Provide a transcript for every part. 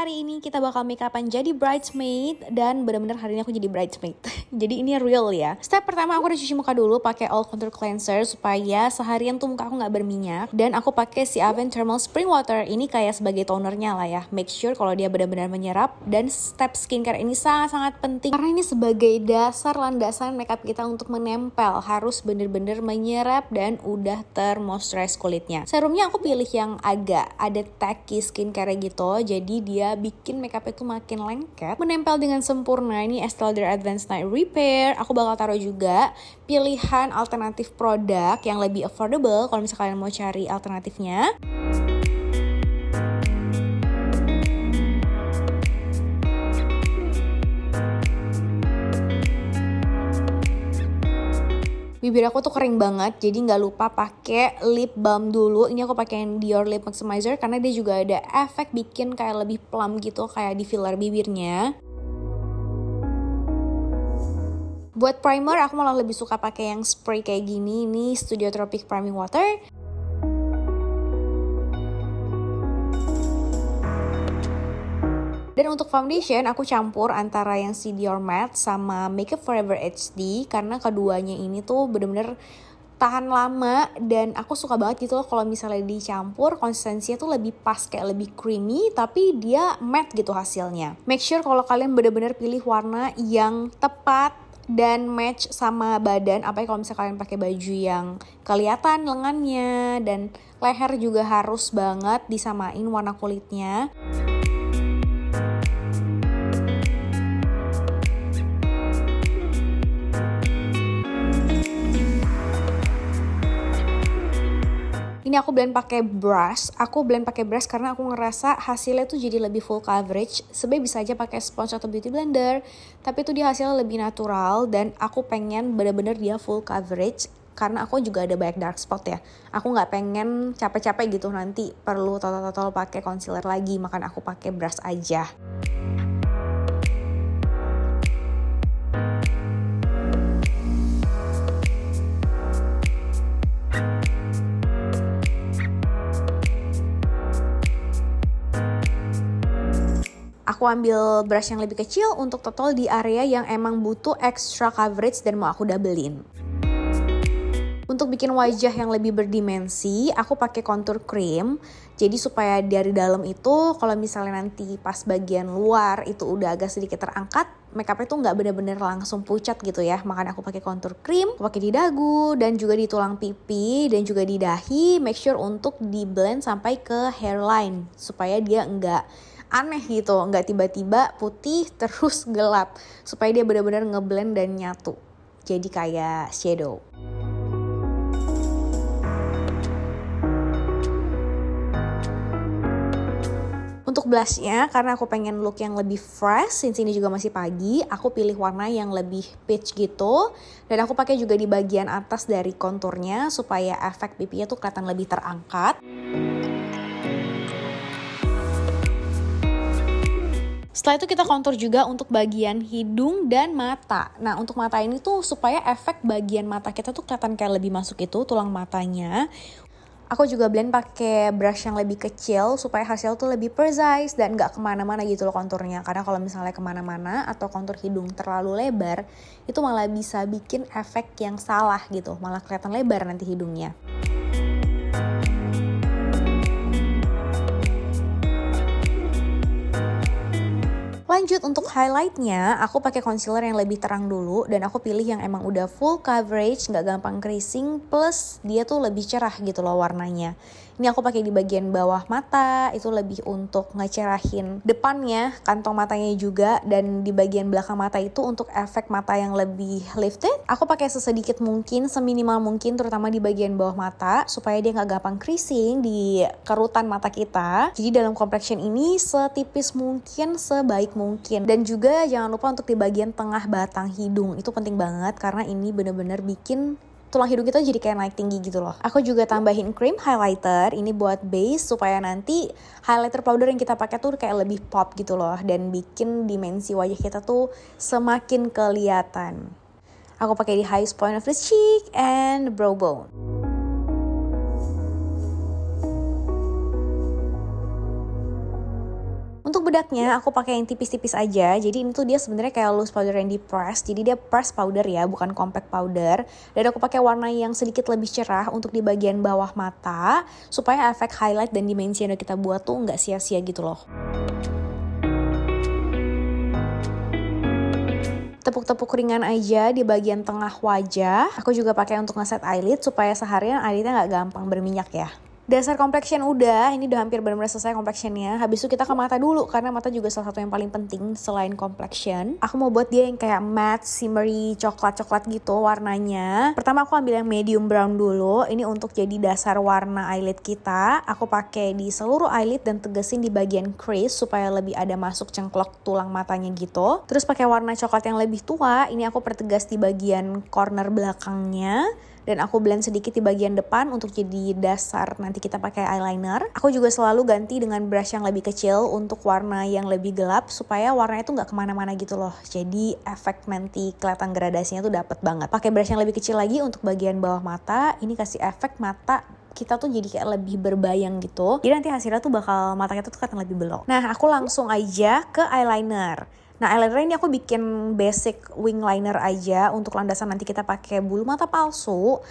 hari ini kita bakal make upan jadi bridesmaid. Dan bener-bener hari ini aku jadi bridesmaid. Jadi ini real ya. Step pertama aku udah cuci muka dulu pakai all contour cleanser supaya seharian tuh muka aku gak berminyak. Dan aku pakai si Avène Thermal Spring Water. Ini kayak sebagai tonernya lah ya. Make sure kalau dia benar-benar menyerap. Dan step skincare ini sangat-sangat penting karena ini sebagai dasar landasan makeup kita untuk menempel. Harus bener-bener menyerap dan udah termoisturize kulitnya. Serumnya aku pilih yang agak ada tacky skincare gitu. Jadi dia bikin makeup itu makin lengket, menempel dengan sempurna. Ini Estee Lauder Advanced Night Repair. Aku bakal taruh juga pilihan alternatif produk yang lebih affordable kalau misalnya kalian mau cari alternatifnya. Bibir aku tuh kering banget, jadi nggak lupa pakai lip balm dulu. Ini aku pakai yang Dior Lip Maximizer karena dia juga ada efek bikin kayak lebih plump gitu, kayak di filler bibirnya. Buat primer, aku malah lebih suka pakai yang spray kayak gini. Ini Studio Tropic Priming Water. Dan untuk foundation, aku campur antara yang si Dior Matte sama Makeup Forever HD. Karena keduanya ini tuh bener-bener tahan lama. Dan aku suka banget gitu loh kalau misalnya dicampur, konsistensinya tuh lebih pas, kayak lebih creamy. Tapi dia matte gitu hasilnya. Make sure kalau kalian bener-bener pilih warna yang tepat dan match sama badan. Apalagi kalau misalnya kalian pakai baju yang kelihatan lengannya. Dan leher juga harus banget disamain warna kulitnya. Ini aku blend pakai brush. Aku blend pakai brush karena aku ngerasa hasilnya tuh jadi lebih full coverage. Sebenarnya bisa aja pakai sponge atau beauty blender, tapi itu dia hasilnya lebih natural dan aku pengen bener-bener dia full coverage karena aku juga ada banyak dark spot ya. Aku nggak pengen capek-capek gitu nanti perlu total pakai concealer lagi, makanya aku pakai brush aja. Aku ambil brush yang lebih kecil untuk total di area yang emang butuh extra coverage dan mau aku doublein. Untuk bikin wajah yang lebih berdimensi, aku pakai contour cream. Jadi supaya dari dalam itu, kalau misalnya nanti pas bagian luar itu udah agak sedikit terangkat, makeupnya tuh nggak bener-bener langsung pucat gitu ya. Makanya aku pakai contour cream, aku pakai di dagu dan juga di tulang pipi dan juga di dahi. Make sure untuk di blend sampai ke hairline supaya dia nggak aneh gitu, nggak tiba-tiba putih terus gelap, supaya dia benar-benar ngeblend dan nyatu jadi kayak shadow. Untuk blushnya, karena aku pengen look yang lebih fresh, since ini juga masih pagi, aku pilih warna yang lebih peach gitu. Dan aku pakai juga di bagian atas dari konturnya supaya efek pipinya tuh kelihatan lebih terangkat. Setelah itu kita kontur juga untuk bagian hidung dan mata. Nah untuk mata ini tuh supaya efek bagian mata kita tuh kelihatan kayak lebih masuk itu tulang matanya. Aku juga blend pakai brush yang lebih kecil supaya hasil tuh lebih precise dan gak kemana-mana gitu loh konturnya. Karena kalau misalnya kemana-mana atau kontur hidung terlalu lebar, itu malah bisa bikin efek yang salah gitu. Malah kelihatan lebar nanti hidungnya. Lanjut untuk highlightnya, aku pakai concealer yang lebih terang dulu dan aku pilih yang emang udah full coverage, nggak gampang creasing, plus dia tuh lebih cerah gitu loh warnanya. Ini aku pakai di bagian bawah mata, itu lebih untuk ngecerahin depannya, kantong matanya juga, dan di bagian belakang mata itu untuk efek mata yang lebih lifted. Aku pakai sesedikit mungkin, seminimal mungkin, terutama di bagian bawah mata, supaya dia nggak gampang creasing di kerutan mata kita. Jadi dalam complexion ini setipis mungkin, sebaik mungkin. Dan juga jangan lupa untuk di bagian tengah batang hidung, itu penting banget karena ini bener-bener bikin tulang hidung kita jadi kayak naik tinggi gitu loh. Aku juga tambahin cream highlighter, ini buat base supaya nanti highlighter powder yang kita pakai tuh kayak lebih pop gitu loh. Dan bikin dimensi wajah kita tuh semakin kelihatan. Aku pakai di highest point of the cheek and brow bone. Untuk bedaknya aku pakai yang tipis-tipis aja. Jadi ini tuh dia sebenarnya kayak loose powder yang di press. Jadi dia press powder ya, bukan compact powder. Dan aku pakai warna yang sedikit lebih cerah untuk di bagian bawah mata supaya efek highlight dan dimensi yang kita buat tuh nggak sia-sia gitu loh. Tepuk-tepuk ringan aja di bagian tengah wajah. Aku juga pakai untuk ngeset eyelid supaya seharian eyelidnya nggak gampang berminyak ya. Dasar complexion udah, ini udah hampir benar-benar selesai complexionnya. Habis itu kita ke mata dulu, karena mata juga salah satu yang paling penting selain complexion. Aku mau buat dia yang kayak matte, shimmery, coklat-coklat gitu warnanya. Pertama aku ambil yang medium brown dulu, ini untuk jadi dasar warna eyelid kita. Aku pakai di seluruh eyelid dan tegesin di bagian crease supaya lebih ada masuk cengklok tulang matanya gitu. Terus pakai warna coklat yang lebih tua, ini aku pertegas di bagian corner belakangnya. Dan aku blend sedikit di bagian depan untuk jadi dasar nanti kita pakai eyeliner. Aku juga selalu ganti dengan brush yang lebih kecil untuk warna yang lebih gelap supaya warnanya tuh nggak kemana-mana gitu loh. Jadi efek nanti kelihatan gradasinya tuh dapet banget. Pakai brush yang lebih kecil lagi untuk bagian bawah mata. Ini kasih efek mata kita tuh jadi kayak lebih berbayang gitu. Jadi nanti hasilnya tuh bakal mata kita tuh kelihatan lebih belok. Nah aku langsung aja ke eyeliner. Nah eyeliner ini aku bikin basic wing liner aja untuk landasan nanti kita pakai bulu mata palsu.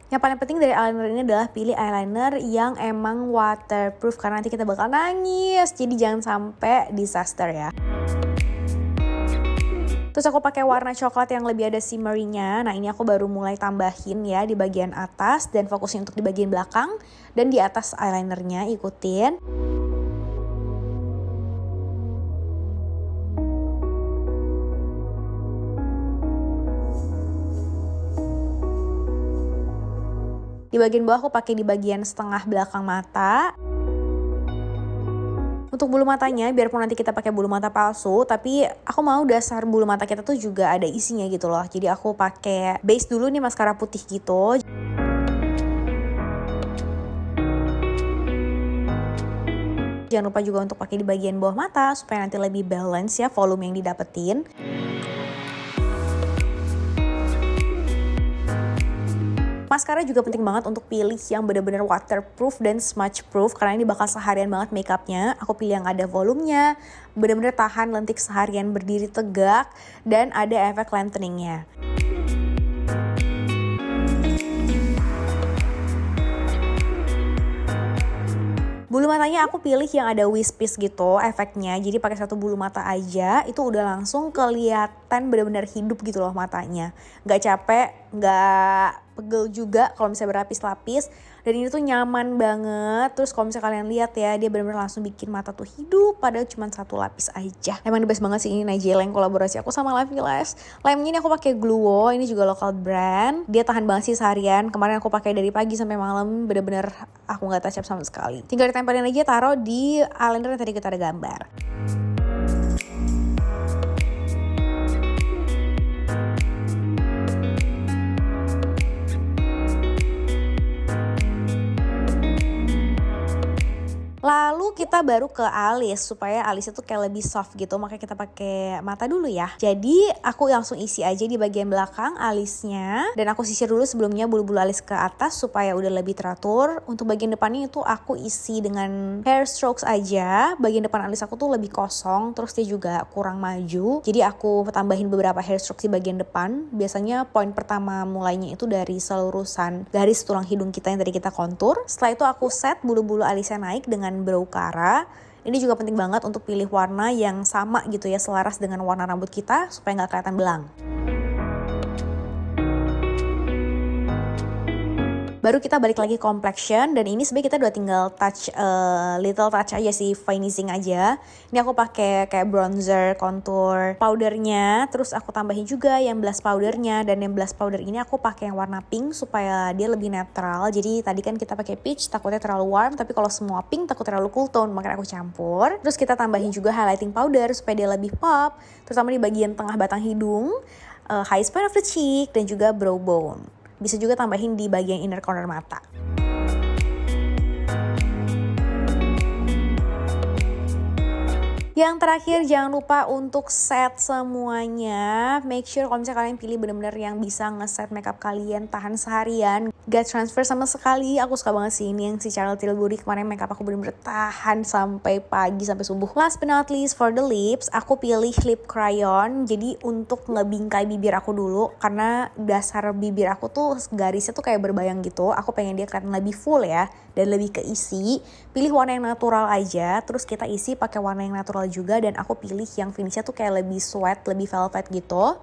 Yang paling penting dari eyeliner ini adalah pilih eyeliner yang emang waterproof karena nanti kita bakal nangis. Jadi jangan sampai disaster ya. Terus aku pakai warna coklat yang lebih ada shimmery-nya. Nah ini aku baru mulai tambahin ya di bagian atas dan fokusnya untuk di bagian belakang. Dan di atas eyelinernya ikutin. Di bagian bawah aku pakai di bagian setengah belakang mata. Untuk bulu matanya, biarpun nanti kita pakai bulu mata palsu, tapi aku mau dasar bulu mata kita tuh juga ada isinya gitu loh. Jadi aku pakai base dulu nih maskara putih gitu. Jangan lupa juga untuk pakai di bagian bawah mata supaya nanti lebih balance ya volume yang didapetin. Maskara juga penting banget untuk pilih yang benar-benar waterproof dan smudge proof karena ini bakal seharian banget makeupnya. Aku pilih yang ada volumenya, benar-benar tahan lentik seharian berdiri tegak, dan ada efek lengtheningnya. Bulu matanya aku pilih yang ada wispis gitu efeknya. Jadi pakai satu bulu mata aja itu udah langsung kelihatan benar-benar hidup gitu loh matanya. Gak capek, gak pegel juga kalau misalnya berlapis-lapis. Dan ini tuh nyaman banget. Terus kalau misalnya kalian lihat ya, dia benar-benar langsung bikin mata tuh hidup padahal cuma satu lapis aja. Emang the best banget sih ini Nigella yang kolaborasi aku sama Lavi Lash. Lemnya ini aku pakai Gluo, ini juga local brand. Dia tahan banget sih seharian. Kemarin aku pakai dari pagi sampai malam, bener-bener aku nggak touch up sama sekali. Tinggal ditempelin aja, taruh di eyeliner yang tadi kita ada gambar. Lalu kita baru ke alis supaya alisnya tuh kayak lebih soft gitu, makanya kita pakai mata dulu ya. Jadi aku langsung isi aja di bagian belakang alisnya dan aku sisir dulu sebelumnya bulu-bulu alis ke atas supaya udah lebih teratur. Untuk bagian depannya itu aku isi dengan hair strokes aja. Bagian depan alis aku tuh lebih kosong, terus dia juga kurang maju. Jadi aku tambahin beberapa hair strokes di bagian depan. Biasanya poin pertama mulainya itu dari selurusan garis tulang hidung kita yang tadi kita kontur. Setelah itu aku set bulu-bulu alisnya naik dengan brow Cara. Ini juga penting banget untuk pilih warna yang sama gitu ya, selaras dengan warna rambut kita supaya nggak kelihatan belang. Baru kita balik lagi complexion dan ini sebenarnya kita udah tinggal touch little touch aja sih, finishing aja. Ini aku pakai kayak bronzer, contour, powdernya, terus aku tambahin juga yang blush powdernya dan yang blush powder ini aku pakai yang warna pink supaya dia lebih netral. Jadi tadi kan kita pakai peach takutnya terlalu warm, tapi kalau semua pink takut terlalu cool tone, makanya aku campur. Terus kita tambahin juga highlighting powder supaya dia lebih pop, terutama di bagian tengah batang hidung, high point of the cheek dan juga brow bone. Bisa juga tambahin di bagian inner corner mata. Yang terakhir, jangan lupa untuk set semuanya. Make sure kalau misalnya kalian pilih bener-bener yang bisa ngeset makeup kalian tahan seharian, gak transfer sama sekali. Aku suka banget sih ini yang si Charlotte Tilbury kemarin, makeup aku bener-bener tahan sampai pagi, sampai subuh. Last but not least, for the lips, aku pilih lip crayon. Jadi untuk ngebingkai bibir aku dulu, karena dasar bibir aku tuh garisnya tuh kayak berbayang gitu. Aku pengen dia kelihatan lebih full ya, dan lebih keisi. Pilih warna yang natural aja, terus kita isi pakai warna yang natural juga, dan aku pilih yang finishnya tuh kayak lebih sweat, lebih velvet gitu.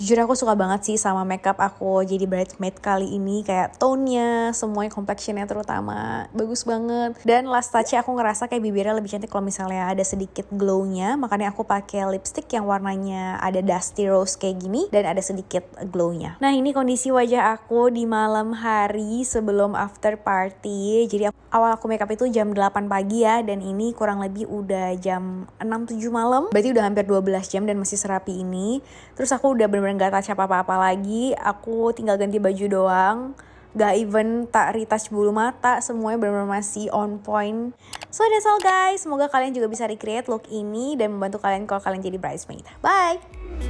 Jujur aku suka banget sih sama makeup aku jadi bridesmaid kali ini, kayak tone-nya, semuanya, complexionnya terutama bagus banget. Dan last touch aku ngerasa kayak bibirnya lebih cantik kalau misalnya ada sedikit glow-nya, makanya aku pakai lipstick yang warnanya ada dusty rose kayak gini dan ada sedikit glow-nya. Nah, ini kondisi wajah aku di malam hari sebelum after party. Jadi awal aku makeup itu jam 8 pagi ya, dan ini kurang lebih udah jam 6-7 malam. Berarti udah hampir 12 jam dan masih serapi ini. Terus aku udah bener-bener gak touch apa-apa lagi, aku tinggal ganti baju doang, gak even tak retouch bulu mata, semuanya bener-bener masih on point. So that's all guys, semoga kalian juga bisa recreate look ini dan membantu kalian kalau kalian jadi bridesmaid. Bye!